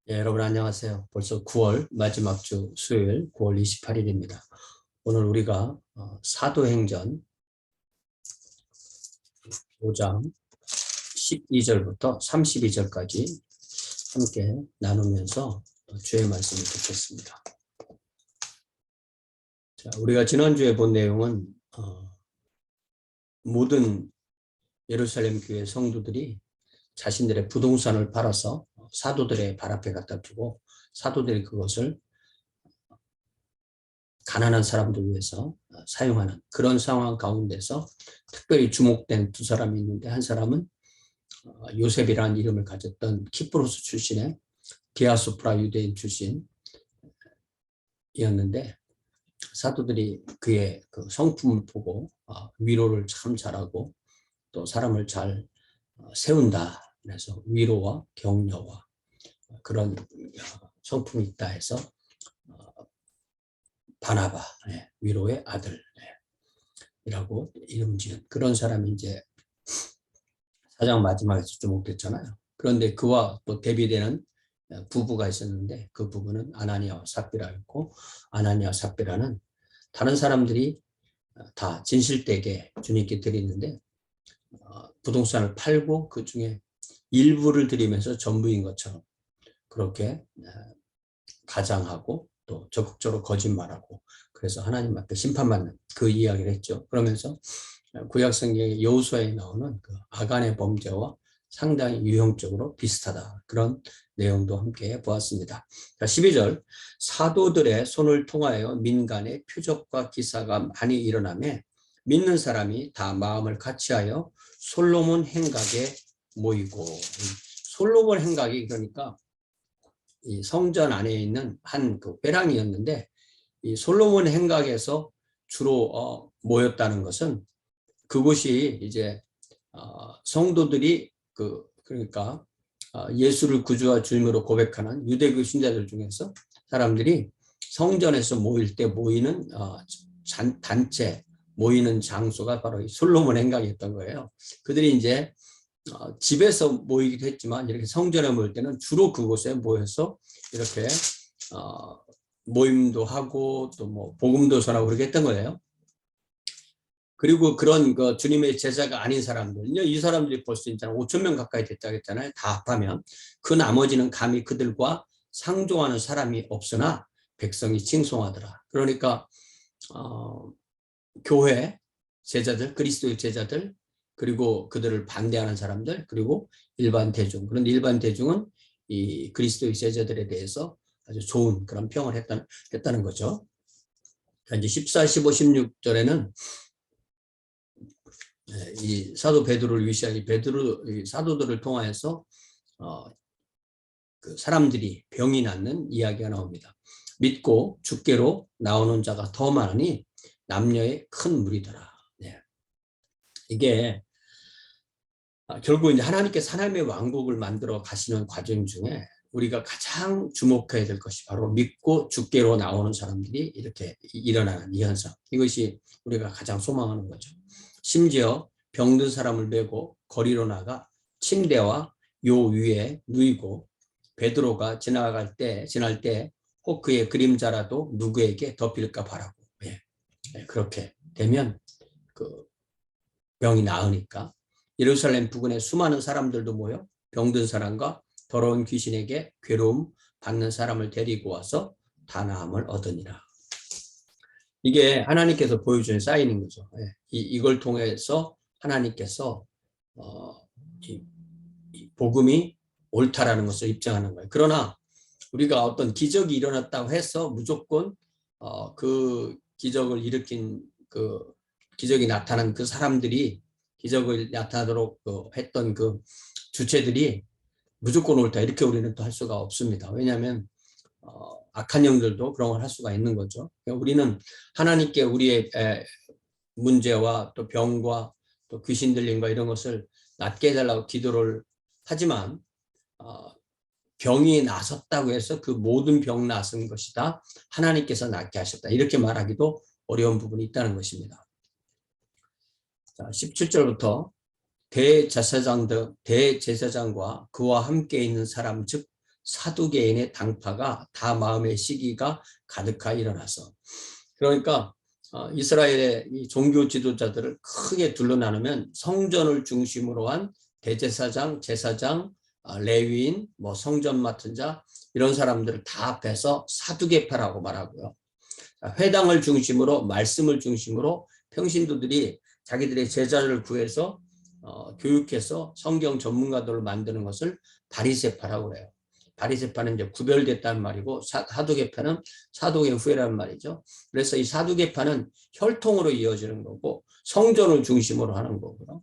예, 여러분 안녕하세요. 벌써 9월 마지막 주 수요일 9월 28일입니다. 오늘 우리가 사도행전 5장 12절부터 32절까지 함께 나누면서 주의 말씀을 듣겠습니다. 자, 우리가 지난주에 본 내용은 모든 예루살렘 교회 성도들이 자신들의 부동산을 팔아서 사도들의 발 앞에 갖다 두고 사도들이 그것을 가난한 사람들 위해서 사용하는 그런 상황 가운데서 특별히 주목된 두 사람이 있는데, 한 사람은 요셉이라는 이름을 가졌던 키프로스 출신의 디아스포라 유대인 출신이었는데, 사도들이 그의 그 성품을 보고 위로를 참 잘하고 또 사람을 잘 세운다, 그래서 위로와 격려와 그런 성품이 있다 해서 바나바, 위로의 아들이라고 이름 지은 그런 사람이 이제 사장 마지막에서 주목됐잖아요. 그런데 그와 또 대비되는 부부가 있었는데, 그 부부는 아나니아와 삽비라였고, 아나니아와 삽비라는 다른 사람들이 다 진실되게 주님께 드리는데 부동산을 팔고 그 중에 일부를 드리면서 전부인 것처럼 그렇게 가장하고 또 적극적으로 거짓말하고, 그래서 하나님 앞에 심판받는 그 이야기를 했죠. 그러면서 구약 성경의 여호수아에 나오는 그 아간의 범죄와 상당히 유형적으로 비슷하다, 그런 내용도 함께 보았습니다. 자, 12절, 사도들의 손을 통하여 민간의 표적과 기사가 많이 일어나며 믿는 사람이 다 마음을 같이하여 솔로몬 행각에 모이고. 솔로몬 행각이 그러니까 이 성전 안에 있는 한 그 회랑이었는데, 이 솔로몬 행각에서 주로 모였다는 것은 그곳이 이제 성도들이 그러니까 예수를 구주와 주님으로 고백하는 유대교 신자들 중에서 사람들이 성전에서 모일 때 모이는 단체, 모이는 장소가 바로 이 솔로몬 행각이었던 거예요. 그들이 이제 집에서 모이기도 했지만 이렇게 성전에 모일 때는 주로 그곳에 모여서 이렇게 모임도 하고 또 뭐 복음도 전하고 그렇게 했던 거예요. 그리고 그런 그 주님의 제자가 아닌 사람들은요, 이 사람들이 벌써 이제 5천 명 가까이 됐다고 했잖아요. 다 합하면. 그 나머지는 감히 그들과 상종하는 사람이 없으나 백성이 칭송하더라. 그러니까 교회 제자들, 그리스도의 제자들, 그리고 그들을 반대하는 사람들, 그리고 일반 대중. 그런데 일반 대중은 이 그리스도의 제자들에 대해서 아주 좋은 그런 평을 했다는 거죠. 이제 14, 15, 16절에는 이 사도 베드로를 위시한 이 사도들을 통하여서 그 사람들이 병이 낫는 이야기가 나옵니다. 믿고 주께로 나오는 자가 더 많으니 남녀의 큰 무리더라. 네. 이게 결국 이제 하나님께서 하나님의 왕국을 만들어 가시는 과정 중에 우리가 가장 주목해야 될 것이 바로 믿고 주께로 나오는 사람들이 이렇게 일어나는 이 현상. 이것이 우리가 가장 소망하는 거죠. 심지어 병든 사람을 메고 거리로 나가 침대와 요 위에 누이고, 베드로가 지날 때 혹 그의 그림자라도 누구에게 덮일까 바라고. 그렇게 되면 그 병이 나으니까 예루살렘 부근에 수많은 사람들도 모여 병든 사람과 더러운 귀신에게 괴로움 받는 사람을 데리고 와서 다 나음을 얻으니라. 이게 하나님께서 보여주는 사인인 거죠. 이걸 통해서 하나님께서 이 복음이 옳다라는 것을 입증하는 거예요. 그러나 우리가 어떤 기적이 일어났다고 해서 무조건 그 기적을 일으킨 그 기적이 나타난 그 사람들이, 기적을 나타나도록 했던 그 주체들이 무조건 옳다, 이렇게 우리는 또 할 수가 없습니다. 왜냐하면 악한 영들도 그런 걸 할 수가 있는 거죠. 우리는 하나님께 우리의 문제와 또 병과 또 귀신 들림과 이런 것을 낫게 해달라고 기도를 하지만 병이 나섰다고 해서 그 모든 병 나선 것이다, 하나님께서 낫게 하셨다, 이렇게 말하기도 어려운 부분이 있다는 것입니다. 자, 17절부터 대제사장과 그와 함께 있는 사람, 즉 사두개인의 당파가 다 마음의 시기가 가득하여 일어나서. 그러니까 이스라엘의 이 종교 지도자들을 크게 둘러 나누면 성전을 중심으로 한 대제사장, 제사장, 레위인, 뭐 성전 맡은 자 이런 사람들을 다 합해서 사두개파라고 말하고요. 회당을 중심으로 말씀을 중심으로 평신도들이 자기들의 제자를 구해서 교육해서 성경 전문가들을 만드는 것을 바리새파라고 해요. 바리새파는 이제 구별됐다는 말이고 사두개파는 사도의 후예라는 말이죠. 그래서 이 사두개파는 혈통으로 이어지는 거고 성전을 중심으로 하는 거고요.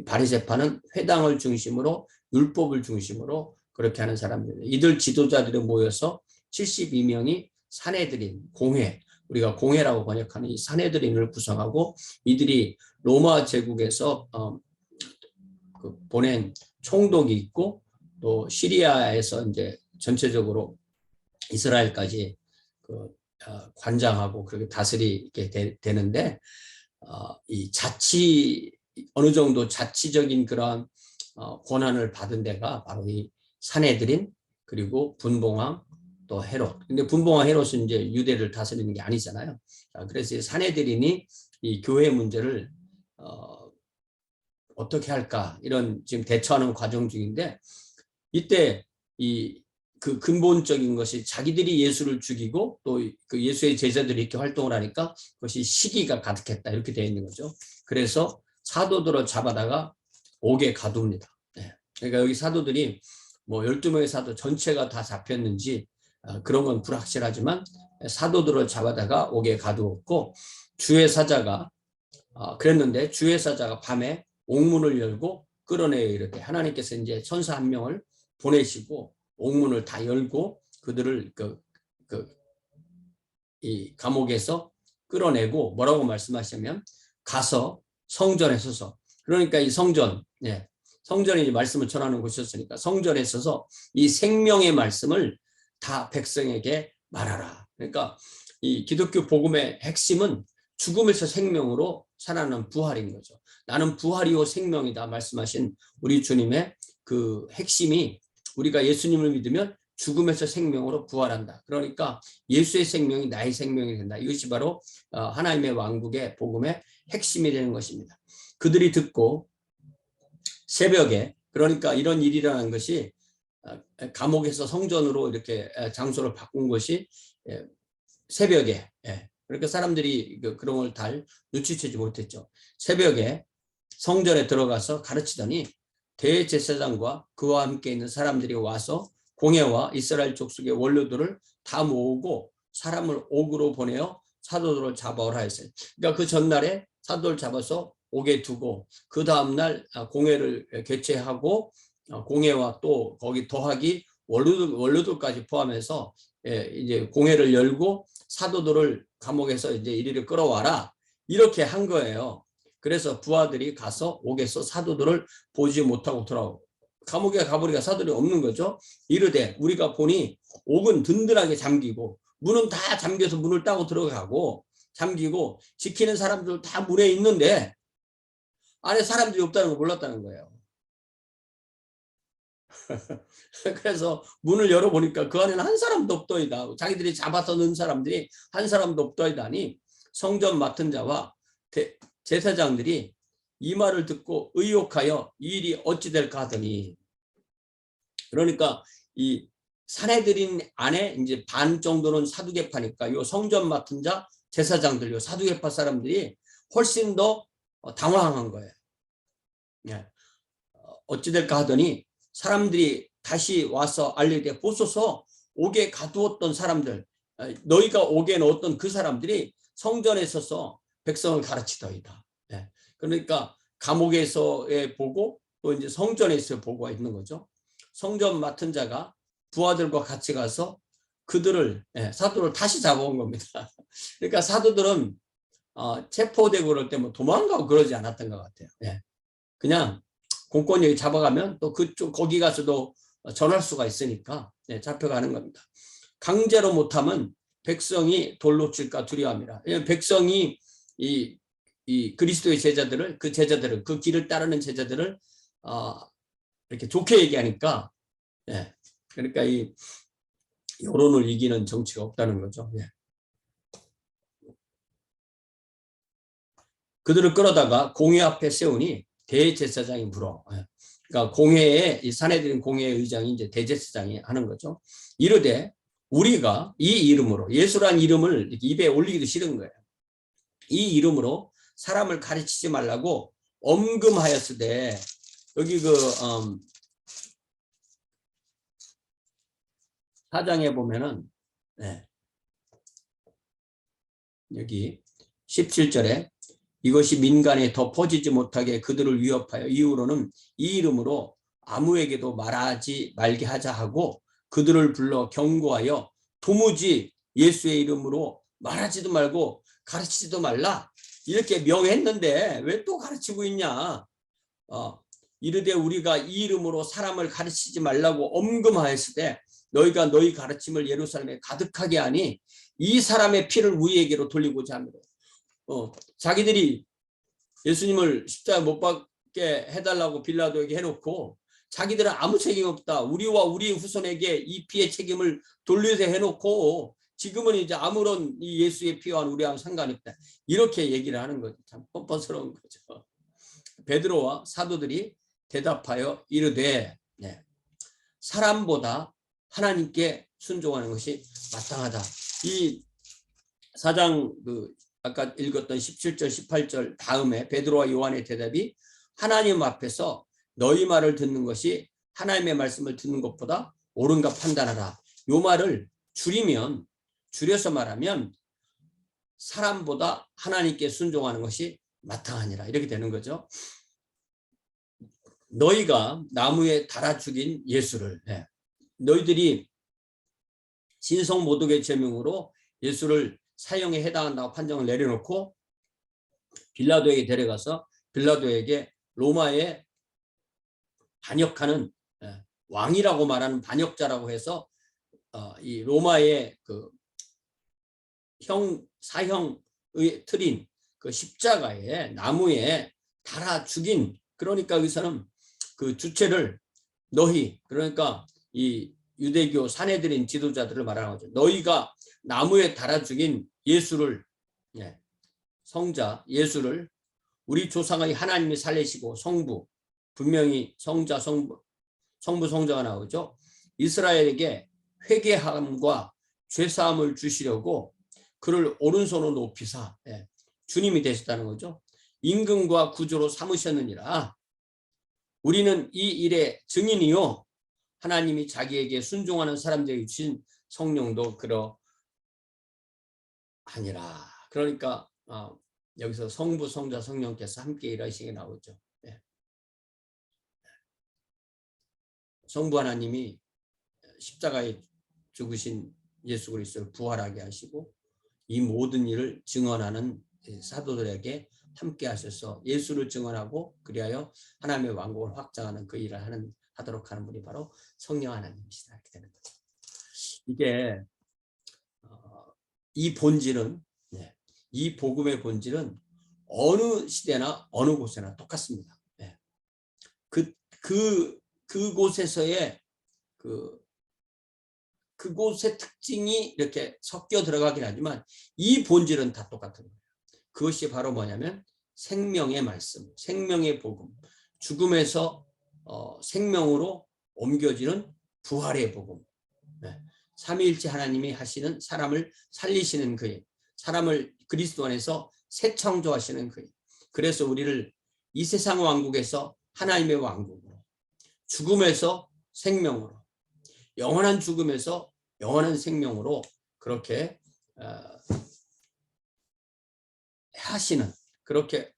바리새파는 회당을 중심으로 율법을 중심으로 그렇게 하는 사람들. 이들 지도자들이 모여서 72명이 산헤드린 공회, 우리가 공회라고 번역하는 이 산헤드린을 구성하고 이들이 로마 제국에서 보낸 총독이 있고 또 시리아에서 이제 전체적으로 이스라엘까지 관장하고 그렇게 다스리게 되는데 이 어느 정도 자치적인 그런 권한을 받은 데가 바로 이 산헤드린 그리고 분봉왕 또 헤롯. 근데 분봉왕 헤롯은 이제 유대를 다스리는 게 아니잖아요. 그래서 이 산헤드린이 이 교회 문제를 어떻게 할까 이런 지금 대처하는 과정 중인데 이때 그 근본적인 것이 자기들이 예수를 죽이고 또 그 예수의 제자들이 이렇게 활동을 하니까 그것이 시기가 가득했다 이렇게 되어 있는 거죠. 그래서 사도들을 잡아다가 옥에 가둡니다. 네. 그러니까 여기 사도들이 뭐 12명의 사도 전체가 다 잡혔는지 그런 건 불확실하지만 사도들을 잡아다가 옥에 가두었고 주의 사자가 그랬는데 주의 사자가 밤에 옥문을 열고 끌어내어 이르되 하나님께서 이제 천사 한 명을 보내시고 옥문을 다 열고 그들을 이 감옥에서 끌어내고 뭐라고 말씀하시면 가서 성전에 서서 그러니까 이 성전, 성전이 이제 말씀을 전하는 곳이었으니까 성전에 서서 이 생명의 말씀을 다 백성에게 말하라. 그러니까 이 기독교 복음의 핵심은 죽음에서 생명으로 살아나는 부활인 거죠. 나는 부활이요 생명이다 말씀하신 우리 주님의 그 핵심이 우리가 예수님을 믿으면 죽음에서 생명으로 부활한다. 그러니까 예수의 생명이 나의 생명이 된다. 이것이 바로 하나님의 왕국의 복음의 핵심이 되는 것입니다. 그들이 듣고 새벽에 그러니까 이런 일이 일어난 것이 감옥에서 성전으로 이렇게 장소를 바꾼 것이 새벽에 그러니까 사람들이 그런 걸 잘 눈치채지 못했죠. 새벽에 성전에 들어가서 가르치더니 대제사장과 그와 함께 있는 사람들이 와서 공회와 이스라엘 족속의 원로들을 다 모으고 사람을 옥으로 보내어 사도들을 잡아오라 했어요. 그러니까 그 전날에 사도를 잡아서 옥에 두고 그 다음날 공회를 개최하고 공회와 또 거기 더하기 원로들까지 포함해서 이제 공회를 열고 사도들을 감옥에서 이제 이리를 끌어와라 이렇게 한 거예요. 그래서 부하들이 가서 옥에서 사도들을 보지 못하고 돌아오고 감옥에 가보니까 사도들이 없는 거죠. 이르되 우리가 보니 옥은 든든하게 잠기고 문은 다 잠겨서 문을 따고 들어가고 잠기고 지키는 사람들 다 문에 있는데 안에 사람들이 없다는 걸 몰랐다는 거예요. 그래서 문을 열어보니까 그 안에는 한 사람도 없더이다. 자기들이 잡아서 넣은 사람들이 한 사람도 없더이다니 성전 맡은 자와 제사장들이 이 말을 듣고 의혹하여 이 일이 어찌 될까 하더니 그러니까 이 산헤드린 안에 이제 반 정도는 사두개파니까 요 성전 맡은 자 제사장들 요 사두개파 사람들이 훨씬 더 당황한 거예요. 어찌 될까 하더니 사람들이 다시 와서 알리되 보소서 옥에 가두었던 사람들 너희가 옥에 넣었던 그 사람들이 성전에 서서 백성을 가르치더이다. 그러니까 감옥에서의 보고 또 이제 성전에서의 보고가 있는 거죠. 성전 맡은 자가 부하들과 같이 가서 그들을 사도를 다시 잡아온 겁니다. 그러니까 사도들은 체포되고 그럴 때 뭐 도망가고 그러지 않았던 것 같아요. 그냥 공권력이 잡아가면 또 그쪽 거기 가서도 전할 수가 있으니까 잡혀가는 겁니다. 강제로 못하면 백성이 돌로 칠까 두려워합니다. 백성이 이 그리스도의 제자들을 그 길을 따르는 제자들을 이렇게 좋게 얘기하니까 그러니까 이 여론을 이기는 정치가 없다는 거죠. 예. 그들을 끌어다가 공회 앞에 세우니 대제사장이 물어. 예. 그러니까 공회에 이 사내들인 공회 의장이 이제 대제사장이 하는 거죠. 이르되 우리가 이 이름으로 예수란 이름을 입에 올리기도 싫은 거예요. 이 이름으로 사람을 가르치지 말라고 엄금하였으되 여기 그 4장에 보면은 네. 여기 17절에 이것이 민간에 더 퍼지지 못하게 그들을 위협하여 이후로는 이 이름으로 아무에게도 말하지 말게 하자 하고 그들을 불러 경고하여 도무지 예수의 이름으로 말하지도 말고 가르치지도 말라 이렇게 명했는데 왜 또 가르치고 있냐. 이르되 우리가 이 이름으로 사람을 가르치지 말라고 엄금하였을 때 너희가 너희 가르침을 예루살렘에 가득하게 하니 이 사람의 피를 우리에게로 돌리고자 합니다. 자기들이 예수님을 십자가에 못 박게 해달라고 빌라도에게 해놓고 자기들은 아무 책임 없다. 우리와 우리 후손에게 이 피의 책임을 돌리게 해놓고 지금은 이제 아무런 이 예수의 피와 우리하고 상관이 없다. 이렇게 얘기를 하는 거죠. 참 뻔뻔스러운 거죠. 베드로와 사도들이 대답하여 이르되 네, 사람보다 하나님께 순종하는 것이 마땅하다. 이 4장 아까 읽었던 17절 18절 다음에 베드로와 요한의 대답이 하나님 앞에서 너희 말을 듣는 것이 하나님의 말씀을 듣는 것보다 옳은가 판단하라. 요 말을 줄여서 말하면 사람보다 하나님께 순종하는 것이 마땅하니라 이렇게 되는 거죠. 너희가 나무에 달아 죽인 예수를 너희들이 신성 모독의 제명으로 예수를 사형에 해당한다고 판정을 내려놓고 빌라도에게 데려가서 빌라도에게 로마에 반역하는 왕이라고 말하는 반역자라고 해서 이 로마의 그 사형의 틀인 그 십자가에 나무에 달아 죽인 그러니까 여기서는 그 주체를 너희 그러니까 이 유대교 사내들인 지도자들을 말하는 거죠. 너희가 나무에 달아 죽인 예수를 성자 예수를 우리 조상의 하나님이 살리시고 성부 분명히 성자 성부 성자가 나오죠. 이스라엘에게 회개함과 죄사함을 주시려고 그를 오른손으로 높이사 주님이 되셨다는 거죠. 임금과 구주로 삼으셨느니라. 우리는 이 일의 증인이요 하나님이 자기에게 순종하는 사람들에게 주신 성령도 그러하니라. 그러니까 여기서 성부, 성자, 성령께서 함께 일하시게 나오죠. 성부 하나님이 십자가에 죽으신 예수 그리스도를 부활하게 하시고 이 모든 일을 증언하는 사도들에게 함께 하셔서 예수를 증언하고 그리하여 하나님의 왕국을 확장하는 그 일을 하도록 하는 분이 바로 성령 하나님이시다. 이렇게 되는 거죠. 이게 이 본질은 이 복음의 본질은 어느 시대나 어느 곳에나 똑같습니다. 그곳에서의 그곳의 특징이 이렇게 섞여 들어가긴 하지만 이 본질은 다 똑같은 거예요. 그것이 바로 뭐냐면 생명의 말씀, 생명의 복음, 죽음에서 생명으로 옮겨지는 부활의 복음. 삼위일체 하나님이 하시는 사람을 살리시는 그일, 사람을 그리스도 안에서 새 창조하시는 그일. 그래서 우리를 이 세상 왕국에서 하나님의 왕국으로, 죽음에서 생명으로, 영원한 죽음에서 영원한 생명으로 그렇게 하시는 그렇게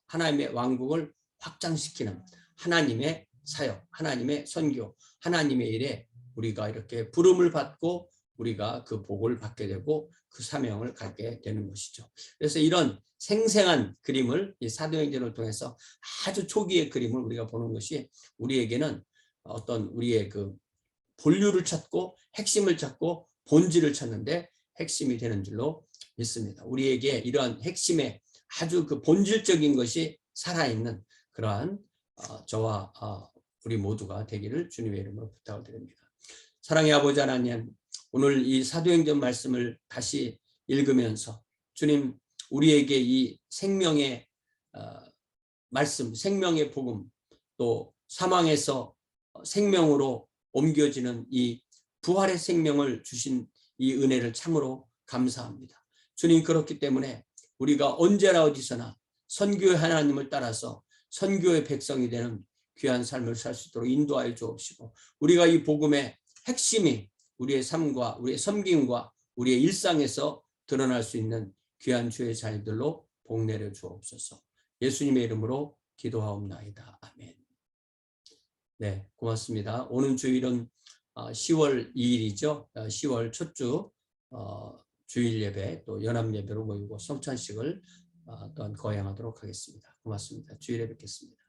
하나님의 왕국을 확장시키는 하나님의 사역, 하나님의 선교, 하나님의 일에 우리가 이렇게 부름을 받고 우리가 그 복을 받게 되고 그 사명을 갖게 되는 것이죠. 그래서 이런 생생한 그림을 이 사도행전을 통해서 아주 초기의 그림을 우리가 보는 것이 우리에게는 어떤 우리의 그 본류를 찾고 핵심을 찾고 본질을 찾는데 핵심이 되는 줄로 믿습니다. 우리에게 이러한 핵심의 아주 그 본질적인 것이 살아있는 그러한 저와 우리 모두가 되기를 주님의 이름으로 부탁을 드립니다. 사랑의 아버지 하나님, 오늘 이 사도행전 말씀을 다시 읽으면서 주님, 우리에게 이 생명의 말씀, 생명의 복음, 또 사망에서 생명으로 옮겨지는 이 부활의 생명을 주신 이 은혜를 참으로 감사합니다. 주님, 그렇기 때문에 우리가 언제나 어디서나 선교의 하나님을 따라서 선교의 백성이 되는 귀한 삶을 살 수 있도록 인도하여 주옵시고, 우리가 이 복음의 핵심이 우리의 삶과 우리의 섬김과 우리의 일상에서 드러날 수 있는 귀한 주의 자녀들로 복내려 주옵소서. 예수님의 이름으로 기도하옵나이다. 아멘. 네, 고맙습니다. 오늘 주일은 10월 2일이죠. 10월 첫 주 주일 예배, 또 연합 예배로 모이고 성찬식을 또한 거행하도록 하겠습니다. 고맙습니다. 주일에 뵙겠습니다.